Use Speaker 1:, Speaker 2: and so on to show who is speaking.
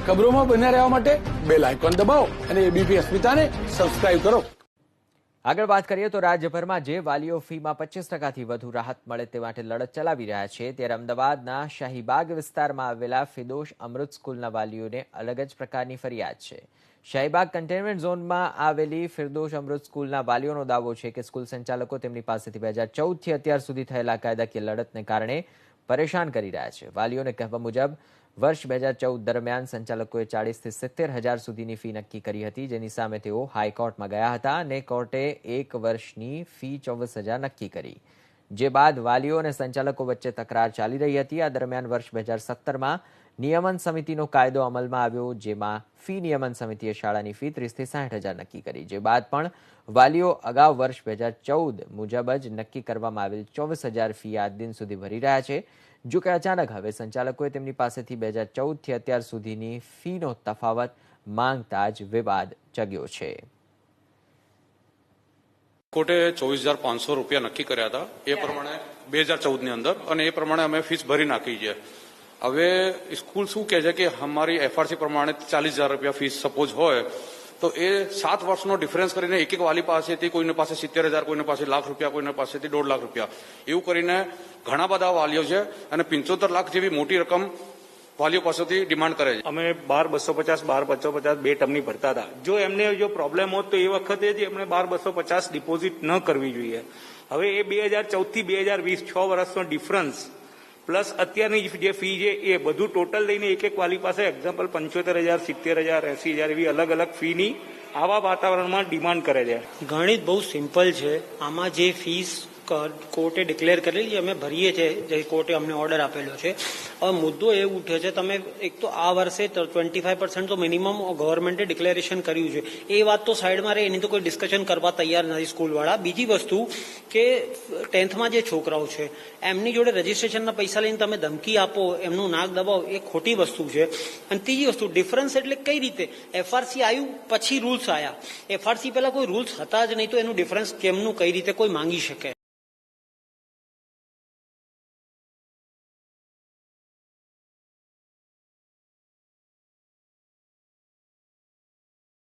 Speaker 1: ખબરોમાં બન્યા રહેવા માટે બેલ આઇકોન દબાવો અને એબીપી અસ્મિતાને સબસ્ક્રાઇબ કરો.
Speaker 2: આગળ વાત કરીએ તો રાજ્યભરમાં જે વાલીઓ ફીમાં 25% વધુ રાહત મળે તે માટે લડત ચલાવી રહ્યા છે, ત્યારે અમદાવાદના શાહીબાગ વિસ્તારમાં આવેલા ફિરદોશ અમૃત સ્કૂલના વાલીઓને અલગ જ પ્રકારની ફરિયાદ છે. શાહીબાગ કન્ટેનમેન્ટ ઝોનમાં આવેલી ફિરદોશ અમૃત સ્કૂલના વાલીઓનો દાવો છે કે સ્કૂલ સંચાલકો તેમની પાસેથી 2014થી અત્યાર સુધી થયેલા કાયદાકીય લડતને કારણે પરેશાન કરી રહ્યા છે. વાલીઓને કહેવા મુજબ વર્ષ 2014 દરમિયાન સંચાલકોએ 40,000 થી 70,000 સુધીની ફી નક્કી કરી હતી, જેની સામે તેઓ હાઈકોર્ટમાં ગયા હતા અને કોર્ટે 1 વર્ષની ફી 24,000 નક્કી કરી. જે બાદ વાલીઓ અને સંચાલકો વચ્ચે તકરાર ચાલી રહી હતી. આ દરમિયાન વર્ષ 2017માં નિયમન સમિતિનો કાયદો અમલમાં આવ્યો, જેમાં ફી નિયમન સમિતિએ શાળાની ફી 30,000 થી 60,000 નક્કી કરી. જે બાદ પણ વાલીઓ અગાઉ વર્ષ 2014 મુજબ જ નક્કી કરવામાં આવેલ 24,000 ફી આજ દિન સુધી ભરી રહ્યા છે. જો કે અચાનક હવે સંચાલકોએ તેમની પાસેથી 2014થી અત્યાર સુધીની ફીનો તફાવત માંગતા જ વિવાદ ચગ્યો છે.
Speaker 3: કોર્ટે 24,500 રૂપિયા નક્કી કર્યા હતા એ પ્રમાણે 2014ની અંદર, અને એ પ્રમાણે અમે ફીસ ભરી નાખી છે. હવે સ્કૂલ શું કહે છે કે અમારી એફઆરસી પ્રમાણે 40,000 રૂપિયા ફીસ સપોઝ હોય તો એ 7 વર્ષનો ડિફરન્સ કરીને એક વાલી પાસેથી કોઈને પાસે 70,000, કોઈને પાસે લાખ રૂપિયા, કોઈને પાસેથી 1.5 લાખ રૂપિયા એવું કરીને ઘણા બધા વાલીઓ છે અને 75 લાખ જેવી મોટી રકમ વાલીઓ પાસેથી ડિમાન્ડ કરે છે.
Speaker 4: અમે 12,250, 12,550 બે ટર્મની ભરતા હતા. જો એમને જો પ્રોબ્લેમ હોત તો એ વખતે જ એમને 12,250 ડિપોઝિટ ન કરવી જોઈએ. હવે એ 2014 થી 2020 6 વર્ષનો ડિફરન્સ પ્લસ અત્યારની જે ફી છે એ બધું ટોટલ લઈને એક વાલી પાસે એક્ઝામ્પલ 75,000, 70,000, 80,000 એવી અલગ અલગ ફીની આવા વાતાવરણમાં ડિમાન્ડ કરે છે.
Speaker 5: ગણિત બહુ સિમ્પલ છે. આમાં જે ફીસ કોર્ટે ડિક્લેર કરેલી છે અમે ભરીએ છીએ, જે કોર્ટે અમને ઓર્ડર આપેલો છે. હવે મુદ્દો એ ઉઠ્યો છે, તમે એક તો આ વર્ષે 25% તો મિનિમમ ગવર્મેન્ટે ડિક્લેરેશન કર્યું છે, એ વાત તો સાઈડમાં રહે, એની તો કોઈ ડિસ્કશન કરવા તૈયાર નથી સ્કૂલવાળા. બીજી વસ્તુ કે 10થમાં જે છોકરાઓ છે એમની જોડે રજીસ્ટ્રેશનના પૈસા લઈને તમે ધમકી આપો, એમનું નાક દબાવો, એ ખોટી વસ્તુ છે. અને ત્રીજી વસ્તુ ડિફરન્સ એટલે કઈ રીતે એફઆરસી આવ્યું પછી રૂલ્સ આવ્યા. એફઆરસી પહેલા કોઈ રૂલ્સ હતા જ નહીં, તો એનું ડિફરન્સ કેમનું કઈ રીતે કોઈ માંગી શકે?